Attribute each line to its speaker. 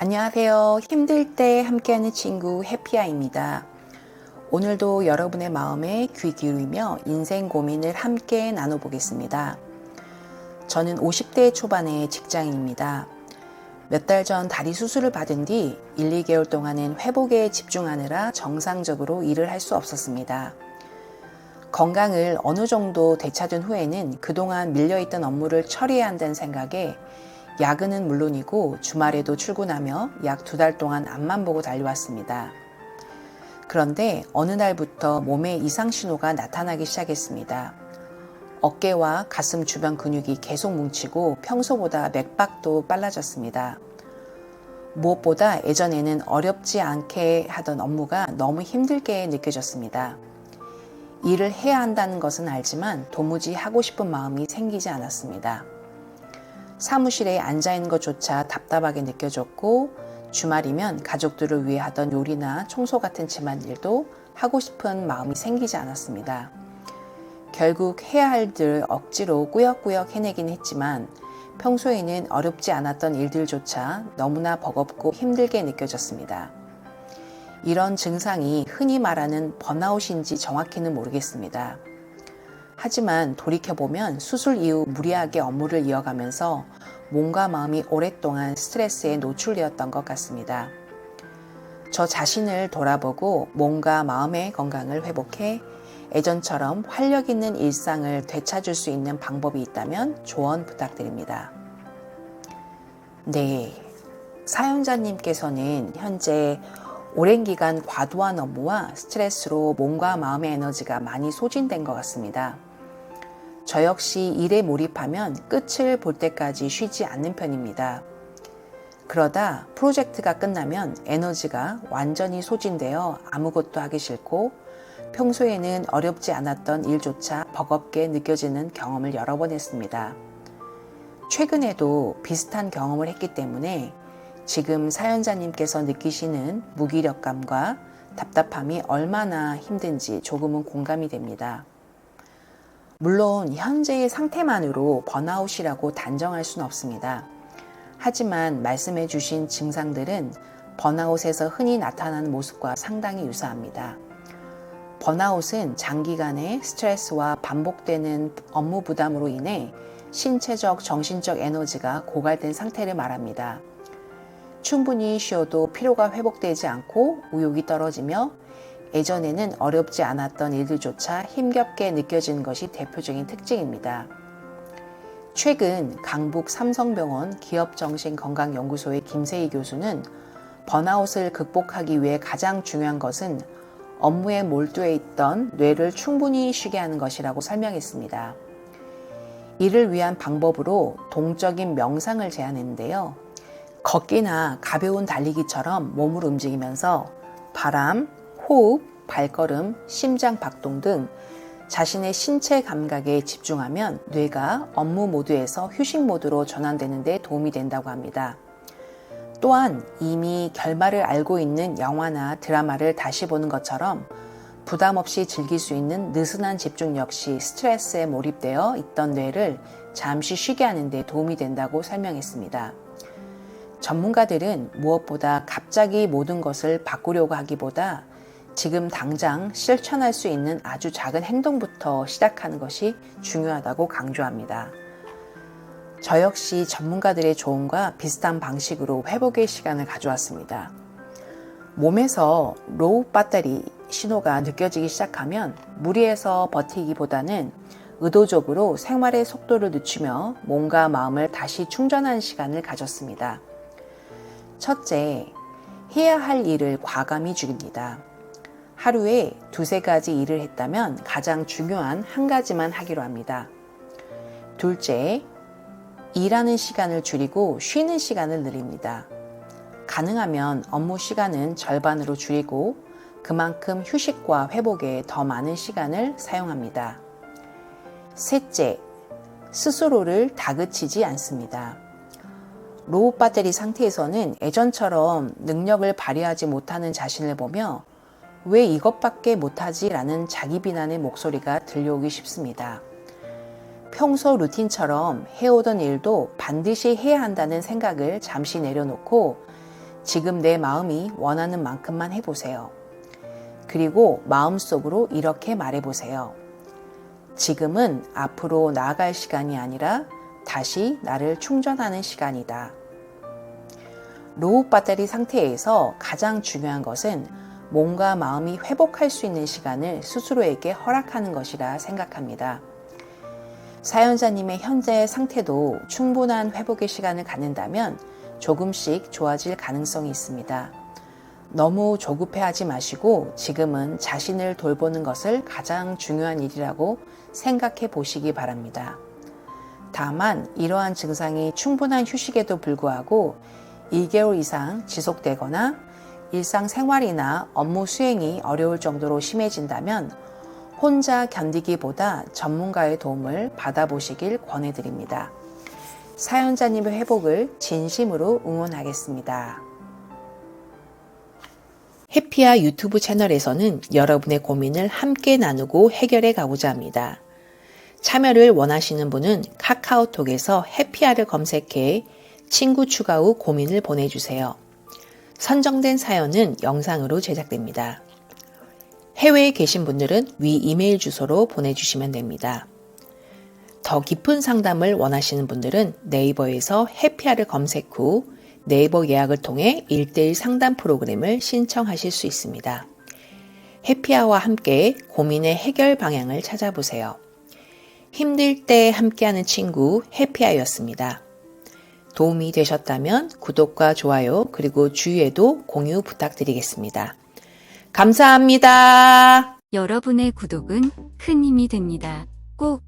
Speaker 1: 안녕하세요. 힘들 때 함께하는 친구 해피아입니다. 오늘도 여러분의 마음에 귀 기울이며 인생 고민을 함께 나눠보겠습니다. 저는 50대 초반의 직장인입니다. 몇 달 전 다리 수술을 받은 뒤 1, 2개월 동안은 회복에 집중하느라 정상적으로 일을 할 수 없었습니다. 건강을 어느 정도 되찾은 후에는 그동안 밀려있던 업무를 처리해야 한다는 생각에 야근은 물론이고 주말에도 출근하며 약 2달 동안 앞만 보고 달려왔습니다. 그런데 어느 날부터 몸에 이상 신호가 나타나기 시작했습니다. 어깨와 가슴 주변 근육이 계속 뭉치고 평소보다 맥박도 빨라졌습니다. 무엇보다 예전에는 어렵지 않게 하던 업무가 너무 힘들게 느껴졌습니다. 일을 해야 한다는 것은 알지만 도무지 하고 싶은 마음이 생기지 않았습니다. 사무실에 앉아있는 것조차 답답하게 느껴졌고 주말이면 가족들을 위해 하던 요리나 청소 같은 집안일도 하고 싶은 마음이 생기지 않았습니다. 결국 해야 할 일 억지로 꾸역꾸역 해내긴 했지만 평소에는 어렵지 않았던 일들조차 너무나 버겁고 힘들게 느껴졌습니다. 이런 증상이 흔히 말하는 번아웃인지 정확히는 모르겠습니다. 하지만 돌이켜보면 수술 이후 무리하게 업무를 이어가면서 몸과 마음이 오랫동안 스트레스에 노출되었던 것 같습니다. 저 자신을 돌아보고 몸과 마음의 건강을 회복해 예전처럼 활력 있는 일상을 되찾을 수 있는 방법이 있다면 조언 부탁드립니다. 네, 사연자님께서는 현재 오랜 기간 과도한 업무와 스트레스로 몸과 마음의 에너지가 많이 소진된 것 같습니다. 저 역시 일에 몰입하면 끝을 볼 때까지 쉬지 않는 편입니다. 그러다 프로젝트가 끝나면 에너지가 완전히 소진되어 아무것도 하기 싫고 평소에는 어렵지 않았던 일조차 버겁게 느껴지는 경험을 여러 번 했습니다. 최근에도 비슷한 경험을 했기 때문에 지금 사연자님께서 느끼시는 무기력감과 답답함이 얼마나 힘든지 조금은 공감이 됩니다. 물론 현재의 상태만으로 번아웃이라고 단정할 수는 없습니다. 하지만 말씀해 주신 증상들은 번아웃에서 흔히 나타나는 모습과 상당히 유사합니다. 번아웃은 장기간의 스트레스와 반복되는 업무 부담으로 인해 신체적, 정신적 에너지가 고갈된 상태를 말합니다. 충분히 쉬어도 피로가 회복되지 않고 의욕이 떨어지며 예전에는 어렵지 않았던 일들조차 힘겹게 느껴지는 것이 대표적인 특징입니다. 최근 강북 삼성병원 기업정신건강연구소의 김세희 교수는 번아웃을 극복하기 위해 가장 중요한 것은 업무에 몰두해 있던 뇌를 충분히 쉬게 하는 것이라고 설명했습니다. 이를 위한 방법으로 동적인 명상을 제안했는데요. 걷기나 가벼운 달리기처럼 몸을 움직이면서 바람, 호흡, 발걸음, 심장 박동 등 자신의 신체 감각에 집중하면 뇌가 업무 모드에서 휴식 모드로 전환되는 데 도움이 된다고 합니다. 또한 이미 결말을 알고 있는 영화나 드라마를 다시 보는 것처럼 부담 없이 즐길 수 있는 느슨한 집중 역시 스트레스에 몰입되어 있던 뇌를 잠시 쉬게 하는 데 도움이 된다고 설명했습니다. 전문가들은 무엇보다 갑자기 모든 것을 바꾸려고 하기보다 지금 당장 실천할 수 있는 아주 작은 행동부터 시작하는 것이 중요하다고 강조합니다. 저 역시 전문가들의 조언과 비슷한 방식으로 회복의 시간을 가져왔습니다. 몸에서 로우 배터리 신호가 느껴지기 시작하면 무리해서 버티기보다는 의도적으로 생활의 속도를 늦추며 몸과 마음을 다시 충전하는 시간을 가졌습니다. 첫째, 해야 할 일을 과감히 줄입니다. 하루에 2-3가지 일을 했다면 가장 중요한 한 가지만 하기로 합니다. 둘째, 일하는 시간을 줄이고 쉬는 시간을 늘립니다. 가능하면 업무 시간은 절반으로 줄이고 그만큼 휴식과 회복에 더 많은 시간을 사용합니다. 셋째, 스스로를 다그치지 않습니다. 로우 배터리 상태에서는 예전처럼 능력을 발휘하지 못하는 자신을 보며 왜 이것밖에 못하지? 라는 자기 비난의 목소리가 들려오기 쉽습니다. 평소 루틴처럼 해오던 일도 반드시 해야 한다는 생각을 잠시 내려놓고 지금 내 마음이 원하는 만큼만 해보세요. 그리고 마음속으로 이렇게 말해보세요. 지금은 앞으로 나아갈 시간이 아니라 다시 나를 충전하는 시간이다. 로우 배터리 상태에서 가장 중요한 것은 몸과 마음이 회복할 수 있는 시간을 스스로에게 허락하는 것이라 생각합니다. 사연자님의 현재 상태도 충분한 회복의 시간을 갖는다면 조금씩 좋아질 가능성이 있습니다. 너무 조급해하지 마시고 지금은 자신을 돌보는 것을 가장 중요한 일이라고 생각해 보시기 바랍니다. 다만 이러한 증상이 충분한 휴식에도 불구하고 2개월 이상 지속되거나 일상생활이나 업무 수행이 어려울 정도로 심해진다면 혼자 견디기보다 전문가의 도움을 받아보시길 권해드립니다. 사연자님의 회복을 진심으로 응원하겠습니다. 해피아 유튜브 채널에서는 여러분의 고민을 함께 나누고 해결해 가고자 합니다. 참여를 원하시는 분은 카카오톡에서 해피아를 검색해 친구 추가 후 고민을 보내주세요. 선정된 사연은 영상으로 제작됩니다. 해외에 계신 분들은 위 이메일 주소로 보내주시면 됩니다. 더 깊은 상담을 원하시는 분들은 네이버에서 해피아를 검색 후 네이버 예약을 통해 1:1 상담 프로그램을 신청하실 수 있습니다. 해피아와 함께 고민의 해결 방향을 찾아보세요. 힘들 때 함께하는 친구 해피아였습니다. 도움이 되셨다면 구독과 좋아요 그리고 주위에도 공유 부탁드리겠습니다. 감사합니다.
Speaker 2: 여러분의 구독은 큰 힘이 됩니다. 꼭